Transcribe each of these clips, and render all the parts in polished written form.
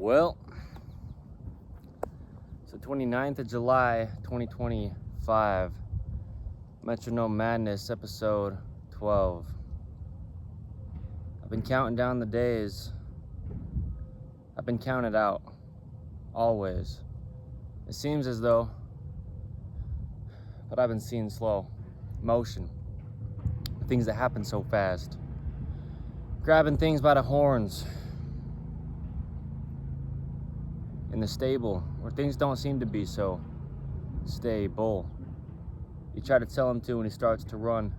Well, it's the 29th of July, 2025. Metronome Madness, episode 12. I've been counting down the days. I've been counted out. Always. It seems as though, but I've been seeing slow motion. Things that happen so fast. Grabbing things by the horns. In the stable, where things don't seem to be so stable. You try to tell him to and he starts to run.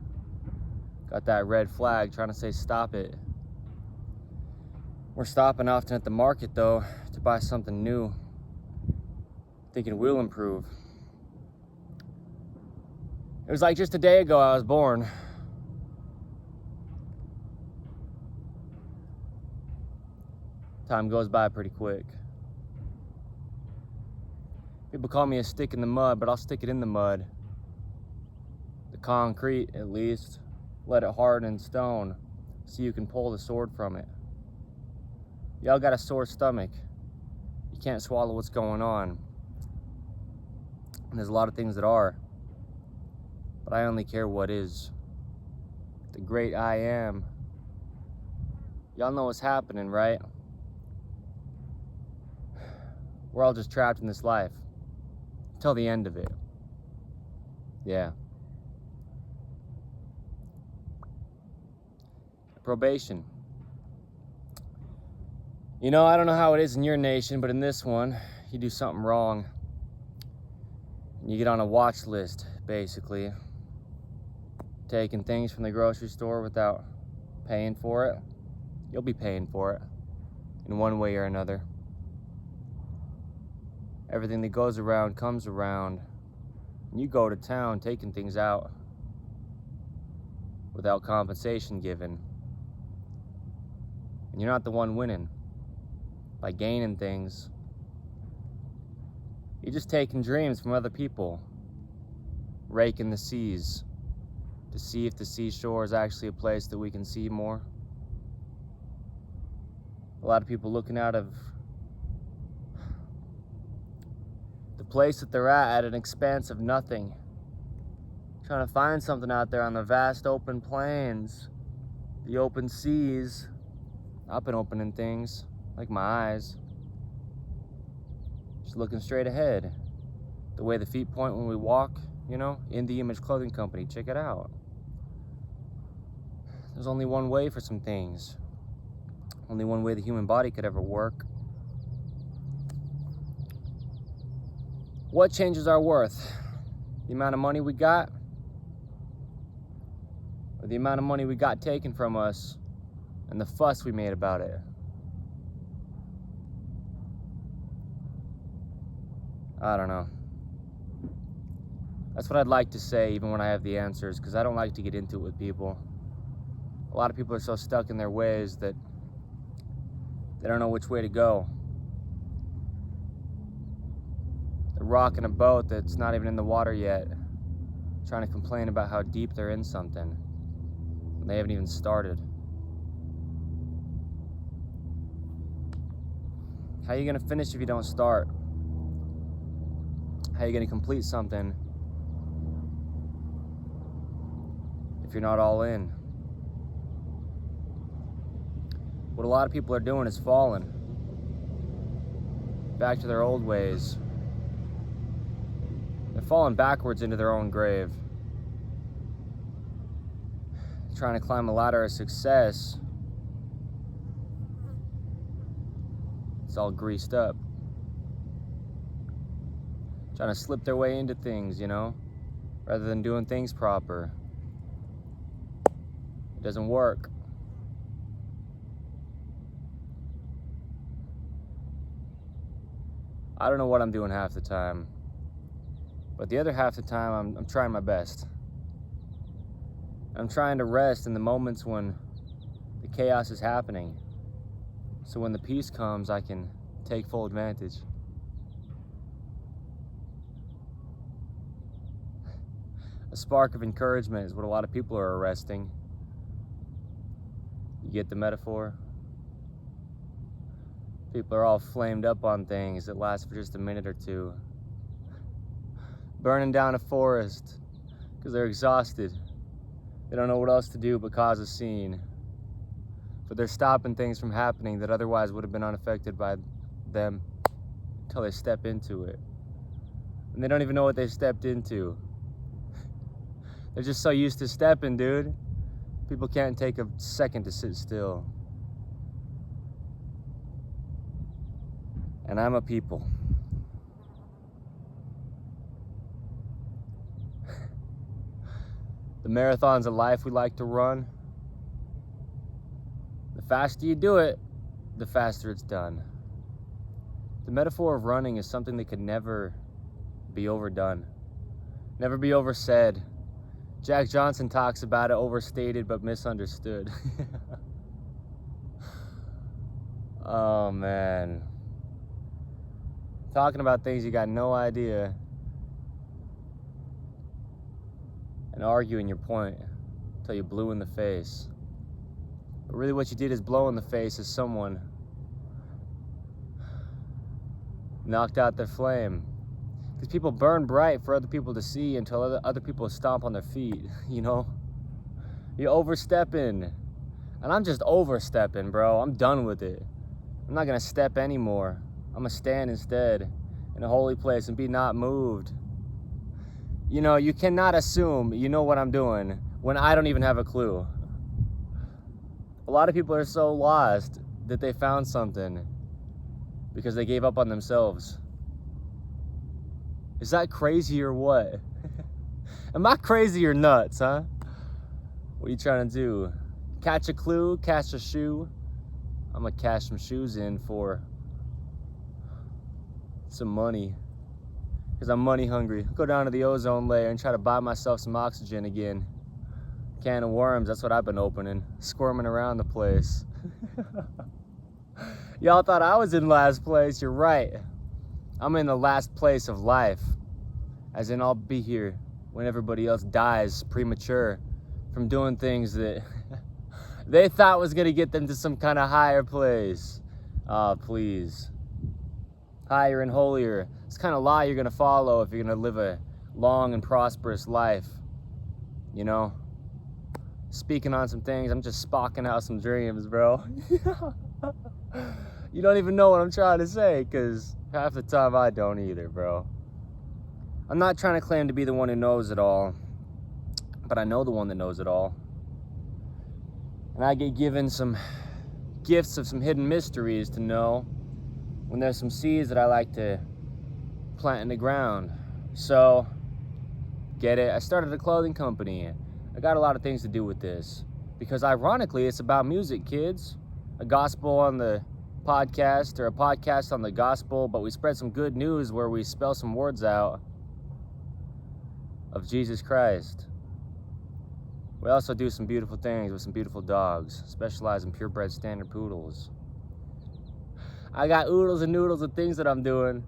Got that red flag trying to say stop it. We're stopping often at the market though to buy something new, thinking we'll improve. It was like just a day ago I was born. Time goes by pretty quick. People call me a stick in the mud, but I'll stick it in the mud. The concrete, at least. Let it harden in stone so you can pull the sword from it. Y'all got a sore stomach. You can't swallow what's going on. And there's a lot of things that are. But I only care what is. The great I am. Y'all know what's happening, right? We're all just trapped in this life. Till the end of it. Yeah. Probation. You know, I don't know how it is in your nation, but in this one, you do something wrong. You get on a watch list, basically. Taking things from the grocery store without paying for it. You'll be paying for it in one way or another. Everything that goes around comes around. And you go to town taking things out without compensation given. And you're not the one winning by gaining things. You're just taking dreams from other people, raking the seas to see if the seashore is actually a place that we can see more. A lot of people looking out of the place that they're at an expanse of nothing. Trying to find something out there on the vast open plains, the open seas. I've been opening things, like my eyes. Just looking straight ahead. The way the feet point when we walk, you know, InTheImageClothingCompany, check it out. There's only one way for some things. Only one way the human body could ever work. What changes our worth? The amount of money we got? Or the amount of money we got taken from us and the fuss we made about it? I don't know. That's what I'd like to say even when I have the answers, because I don't like to get into it with people. A lot of people are so stuck in their ways that they don't know which way to go. Rocking a boat that's not even in the water yet, trying to complain about how deep they're in something when they haven't even started. How are you gonna finish if you don't start? How are you gonna complete something if you're not all in? What a lot of people are doing is falling back to their old ways. They're falling backwards into their own grave. Trying to climb a ladder of success. It's all greased up. Trying to slip their way into things, you know, rather than doing things proper. It doesn't work. I don't know what I'm doing half the time. But the other half the time, I'm trying my best. I'm trying to rest in the moments when the chaos is happening. So when the peace comes, I can take full advantage. A spark of encouragement is what a lot of people are arresting. You get the metaphor? People are all flamed up on things that last for just a minute or two. Burning down a forest because they're exhausted. They don't know what else to do but cause a scene. But they're stopping things from happening that otherwise would have been unaffected by them until they step into it. And they don't even know what they stepped into. They're just so used to stepping, dude. People can't take a second to sit still. And I'm a people. The marathons of life we like to run, the faster you do it, the faster it's done. The metaphor of running is something that could never be overdone, never be oversaid. Jack Johnson talks about it, overstated but misunderstood. Oh man. Talking about things you got no idea and arguing your point until you blew in the face. But really what you did is blow in the face of someone. Knocked out their flame. Because people burn bright for other people to see until other people stomp on their feet, you know? You're overstepping. And I'm just overstepping, bro. I'm done with it. I'm not gonna step anymore. I'm gonna stand instead in a holy place and be not moved. You know, you cannot assume you know what I'm doing when I don't even have a clue. A lot of people are so lost that they found something because they gave up on themselves. Is that crazy or what? Am I crazy or nuts, huh? What are you trying to do? Catch a clue, catch a shoe? I'm gonna cash some shoes in for some money. Because I'm money hungry. Go down to the ozone layer and try to buy myself some oxygen again. Can of worms, that's what I've been opening. Squirming around the place. Y'all thought I was in last place, you're right. I'm in the last place of life. As in, I'll be here when everybody else dies premature from doing things that they thought was gonna get them to some kind of higher place. Please. Higher and holier. It's the kind of lie you're gonna follow if you're gonna live a long and prosperous life. You know? Speaking on some things, I'm just spocking out some dreams, bro. You don't even know what I'm trying to say, because half the time I don't either, bro. I'm not trying to claim to be the one who knows it all, but I know the one that knows it all. And I get given some gifts of some hidden mysteries to know when there's some seeds that I like to plant in the ground. So, get it? I started a clothing company. I got a lot of things to do with this. Because ironically, it's about music, kids. A gospel on the podcast, or a podcast on the gospel, but we spread some good news where we spell some words out of Jesus Christ. We also do some beautiful things with some beautiful dogs, specialize in purebred standard poodles. I got oodles and noodles of things that I'm doing,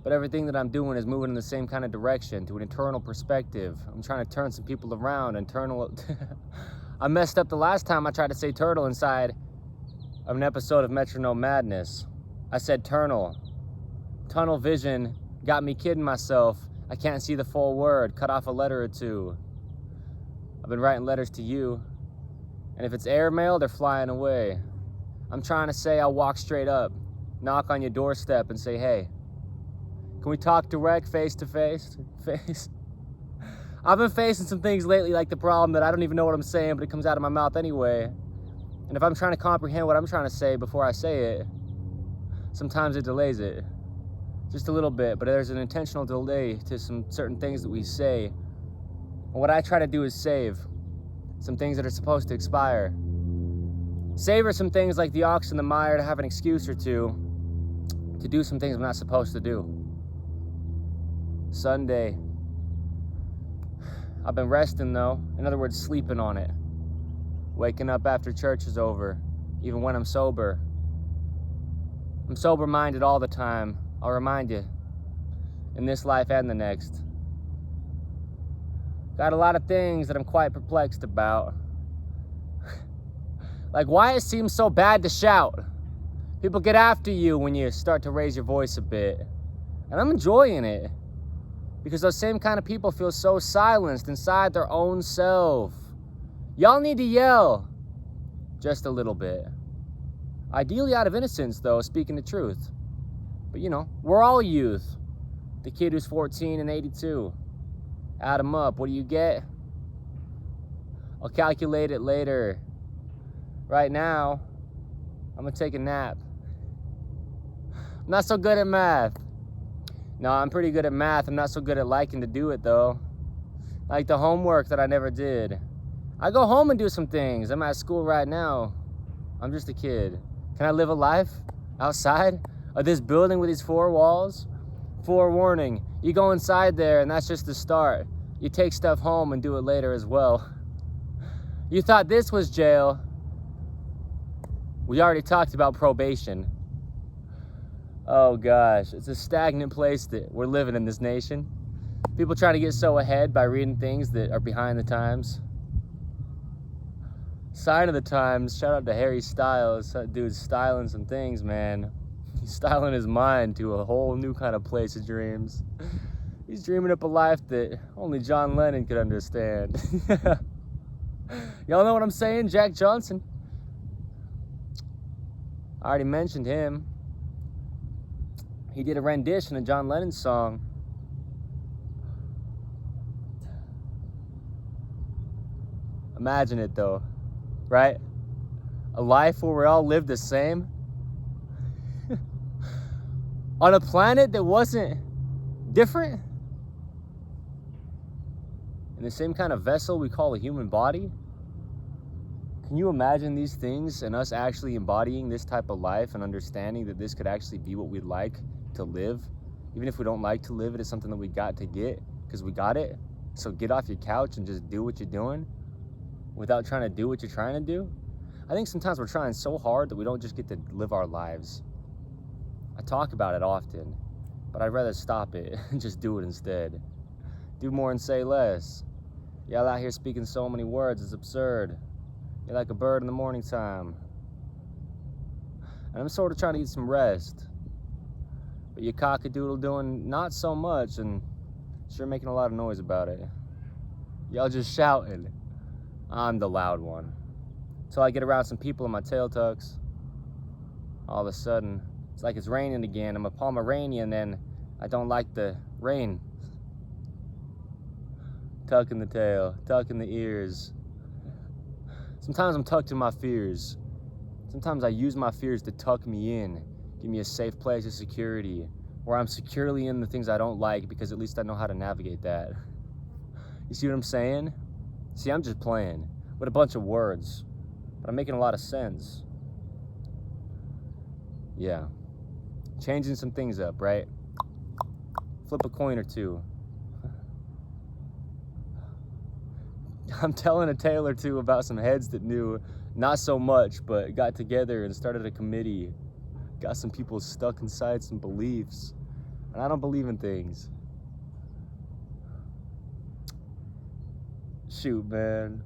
but everything that I'm doing is moving in the same kind of direction, to an eternal perspective. I'm trying to turn some people around, I messed up the last time I tried to say turtle inside of an episode of Metronome Madness. I said turnal. Tunnel vision got me kidding myself. I can't see the full word, cut off a letter or two. I've been writing letters to you, and if it's airmail, they're flying away. I'm trying to say I'll walk straight up, knock on your doorstep and say, hey, can we talk direct, face to face? I've been facing some things lately, like the problem that I don't even know what I'm saying, but it comes out of my mouth anyway. And if I'm trying to comprehend what I'm trying to say before I say it, sometimes it delays it. Just a little bit, but there's an intentional delay to some certain things that we say. And what I try to do is save some things that are supposed to expire. Savor some things like the ox and the mire to have an excuse or two to do some things I'm not supposed to do. Sunday. I've been resting though. In other words, sleeping on it. Waking up after church is over, even when I'm sober. I'm sober-minded all the time. I'll remind you, in this life and the next. Got a lot of things that I'm quite perplexed about. Like why it seems so bad to shout. People get after you when you start to raise your voice a bit. And I'm enjoying it. Because those same kind of people feel so silenced inside their own self. Y'all need to yell. Just a little bit. Ideally out of innocence, though, speaking the truth. But you know, we're all youth. The kid who's 14 and 82. Add them up. What do you get? I'll calculate it later. Right now, I'm gonna take a nap. I'm not so good at math. No, I'm pretty good at math. I'm not so good at liking to do it, though. Like the homework that I never did. I go home and do some things. I'm at school right now. I'm just a kid. Can I live a life outside of this building with these 4 walls? Forewarning, you go inside there and that's just the start. You take stuff home and do it later as well. You thought this was jail. We already talked about probation. Oh gosh, it's a stagnant place that we're living in this nation. People trying to get so ahead by reading things that are behind the times. Sign of the times, shout out to Harry Styles. That dude's styling some things, man. He's styling his mind to a whole new kind of place of dreams. He's dreaming up a life that only John Lennon could understand. Y'all know what I'm saying? Jack Johnson. I already mentioned him. He did a rendition of John Lennon's song. Imagine it though, right? A life where we all live the same. On a planet that wasn't different. In the same kind of vessel we call a human body. Can you imagine these things and us actually embodying this type of life and understanding that this could actually be what we'd like to live? Even if we don't like to live it, it's something that we got to get because we got it. So get off your couch and just do what you're doing without trying to do what you're trying to do. I think sometimes we're trying so hard that we don't just get to live our lives. I talk about it often, but I'd rather stop it and just do it instead. Do more and say less. Y'all out here speaking so many words, it's absurd. You're like a bird in the morning time. And I'm sort of trying to get some rest. But you cockadoodle doing not so much and sure making a lot of noise about it. Y'all just shouting. I'm the loud one. Till I get around some people in my tail tucks. All of a sudden, it's like it's raining again. I'm a Pomeranian and I don't like the rain. Tucking the tail, tucking the ears. Sometimes I'm tucked in my fears. Sometimes I use my fears to tuck me in, give me a safe place of security, where I'm securely in the things I don't like because at least I know how to navigate that. You see what I'm saying? See, I'm just playing with a bunch of words, but I'm making a lot of sense. Yeah. Changing some things up, right? Flip a coin or two. I'm telling a tale or two about some heads that knew not so much, but got together and started a committee. Got some people stuck inside some beliefs. And I don't believe in things. Shoot, man.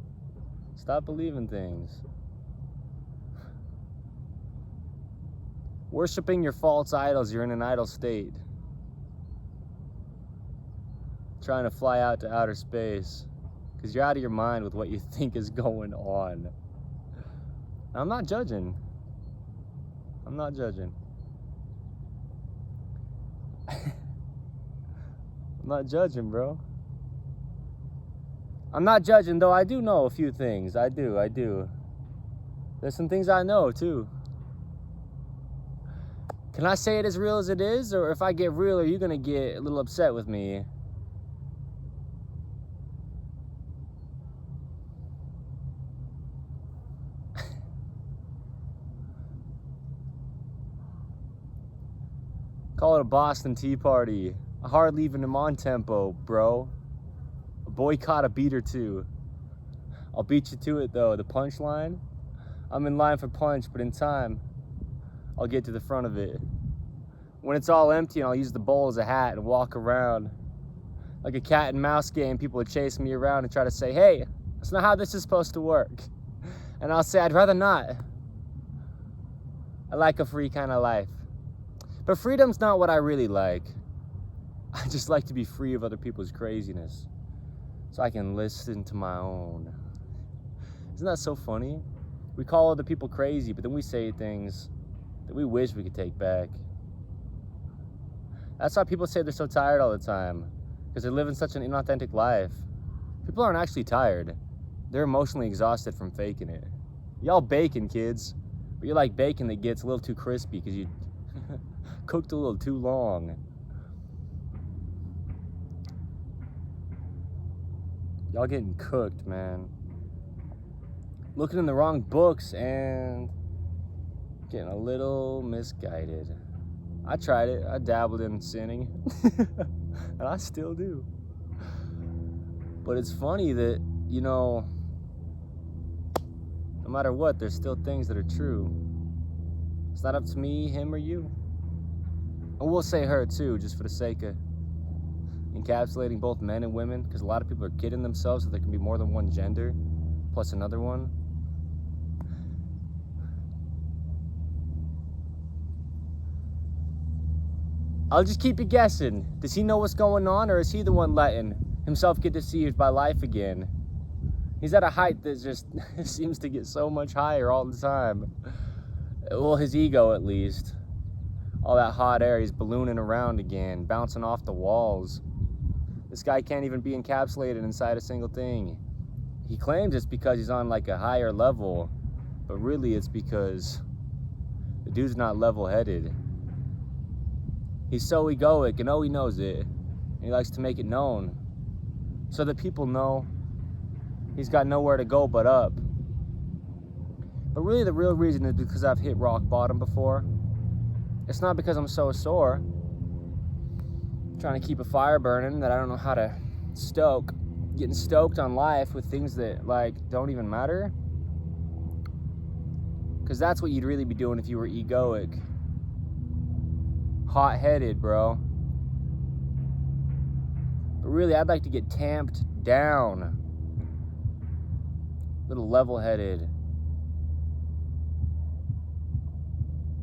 Stop believing things. Worshipping your false idols, you're in an idle state. Trying to fly out to outer space. Because you're out of your mind with what you think is going on. I'm not judging. I'm not judging. I'm not judging, bro. I'm not judging, though I do know a few things. I do. There's some things I know, too. Can I say it as real as it is? Or if I get real, are you going to get a little upset with me? Call it a Boston Tea Party. A hard leaving them on tempo, bro. A boycott, a beat or two. I'll beat you to it though. The punchline? I'm in line for punch, but in time, I'll get to the front of it. When it's all empty, I'll use the bowl as a hat and walk around. Like a cat and mouse game, people would chase me around and try to say, hey, that's not how this is supposed to work. And I'll say, I'd rather not. I like a free kind of life. But freedom's not what I really like. I just like to be free of other people's craziness, so I can listen to my own. Isn't that so funny? We call other people crazy, but then we say things that we wish we could take back. That's why people say they're so tired all the time, because they're living such an inauthentic life. People aren't actually tired. They're emotionally exhausted from faking it. Y'all bacon, kids, but you're like bacon that gets a little too crispy because you cooked a little too long. Y'all getting cooked, man. Looking in the wrong books and getting a little misguided. I tried it. I dabbled in sinning. And I still do. But it's funny that, you know, no matter what, there's still things that are true. It's not up to me, him, or you. And we'll say her too, just for the sake of encapsulating both men and women, because a lot of people are kidding themselves that there can be more than one gender plus another one. I'll just keep you guessing. Does he know what's going on, or is he the one letting himself get deceived by life again? He's at a height that just seems to get so much higher all the time. Well, his ego at least. All that hot air, he's ballooning around again, bouncing off the walls. This guy can't even be encapsulated inside a single thing. He claims it's because he's on like a higher level, but really it's because the dude's not level-headed. He's so egoic, and he knows it. And he likes to make it known so that people know he's got nowhere to go but up. But really the real reason is because I've hit rock bottom before. It's not because I'm so sore. I'm trying to keep a fire burning that I don't know how to stoke. Getting stoked on life with things that like don't even matter. Because that's what you'd really be doing if you were egoic. Hot-headed, bro. But really, I'd like to get tamped down. A little level-headed.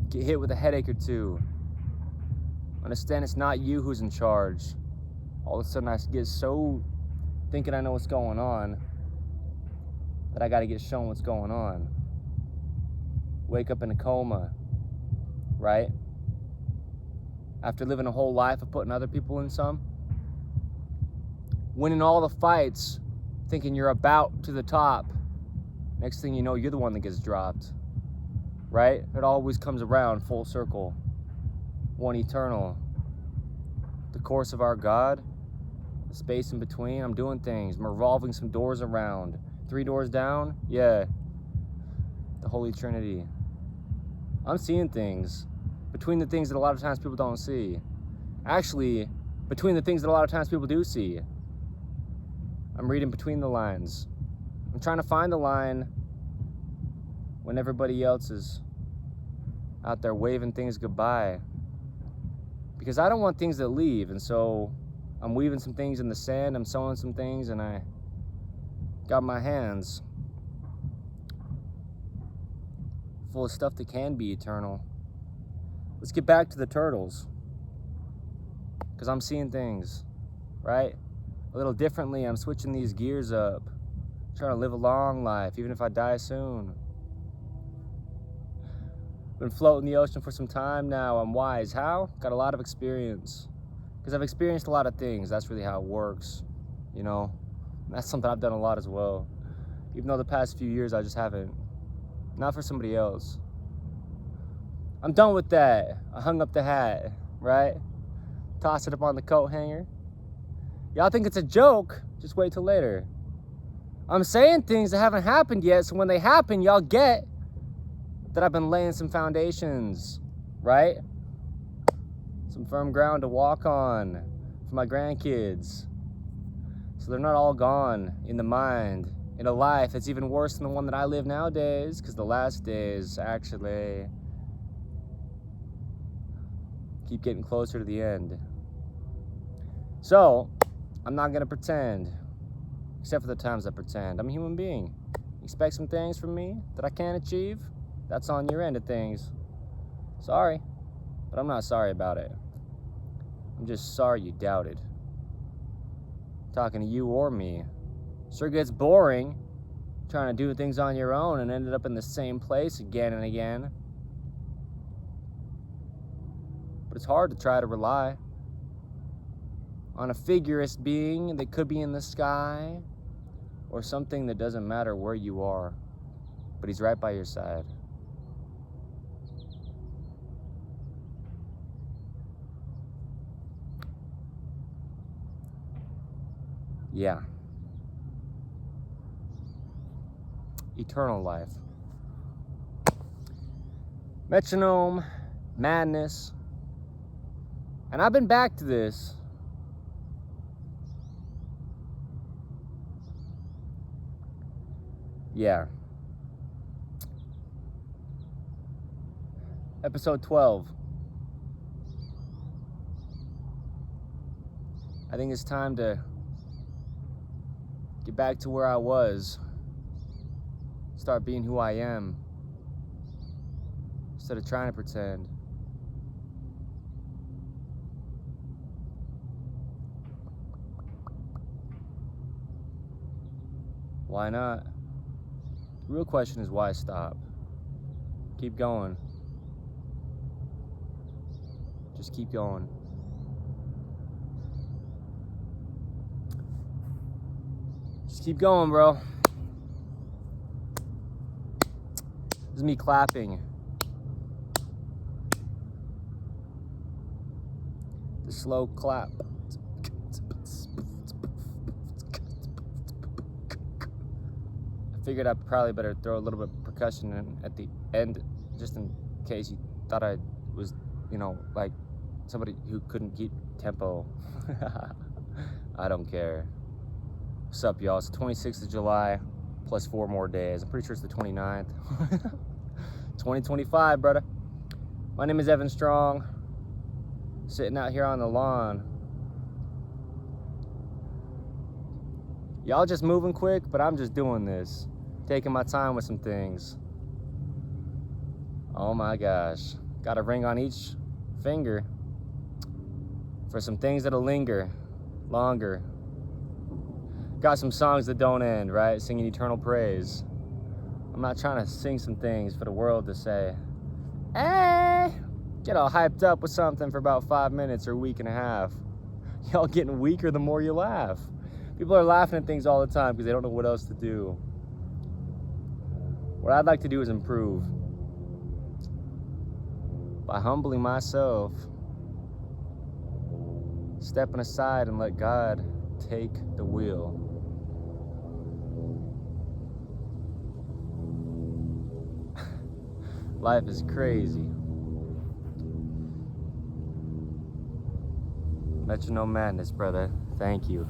Get hit with a headache or two. Understand it's not you who's in charge. All of a sudden I get so thinking I know what's going on that I gotta get shown what's going on. Wake up in a coma, right? After living a whole life of putting other people in some. Winning all the fights, thinking you're about to the top. Next thing you know, you're the one that gets dropped. Right? It always comes around full circle. One eternal. The course of our God, the space in between, I'm doing things. I'm revolving some doors around. 3 doors down, yeah. The Holy Trinity. I'm seeing things. Between the things that a lot of times people don't see. Actually, between the things that a lot of times people do see. I'm reading between the lines. I'm trying to find the line when everybody else is out there waving things goodbye. Because I don't want things that leave, and so I'm weaving some things in the sand, I'm sewing some things, and I got my hands full of stuff that can be eternal. Let's get back to the turtles. Because I'm seeing things, right? A little differently. I'm switching these gears up. Trying to live a long life, even if I die soon. Been floating the ocean for some time now. I'm wise. How? Got a lot of experience. Because I've experienced a lot of things. That's really how it works. You know? That's something I've done a lot as well. Even though the past few years I just haven't. Not for somebody else. I'm done with that. I hung up the hat, right? Toss it up on the coat hanger. Y'all think it's a joke? Just wait till later. I'm saying things that haven't happened yet, so when they happen, y'all get that I've been laying some foundations, right? Some firm ground to walk on for my grandkids. So they're not all gone in the mind, in a life that's even worse than the one that I live nowadays, because the last days actually keep getting closer to the end. So, I'm not gonna pretend, except for the times I pretend. I'm a human being. Expect some things from me that I can't achieve, that's on your end of things. Sorry, but I'm not sorry about it. I'm just sorry you doubted. Talking to you or me. Sure gets boring trying to do things on your own and ended up in the same place again and again. But it's hard to try to rely on a figurist being that could be in the sky or something that doesn't matter where you are, but he's right by your side. Yeah. Eternal life. Metronome Madness. And I've been back to this. Yeah. Episode 12. I think it's time to get back to where I was. Start being who I am. Instead of trying to pretend. Why not? The real question is why stop? Keep going. Just keep going. Just keep going, bro. This is me clapping. The slow clap. I figured I probably better throw a little bit of percussion in at the end, just in case you thought I was, like somebody who couldn't keep tempo. I don't care. What's up, y'all? It's the 26th of July, plus 4 more days. I'm pretty sure it's the 29th. 2025, brother. My name is Evan Strong. Sitting out here on the lawn. Y'all just moving quick, but I'm just doing this. Taking my time with some things. Oh my gosh. Got a ring on each finger for some things that'll linger longer. Got some songs that don't end, right? Singing eternal praise. I'm not trying to sing some things for the world to say, hey, get all hyped up with something for about 5 minutes or a week and a half. Y'all getting weaker the more you laugh. People are laughing at things all the time because they don't know what else to do. What I'd like to do is improve by humbling myself, stepping aside and let God take the wheel. Life is crazy. Metronome Madness, brother. Thank you.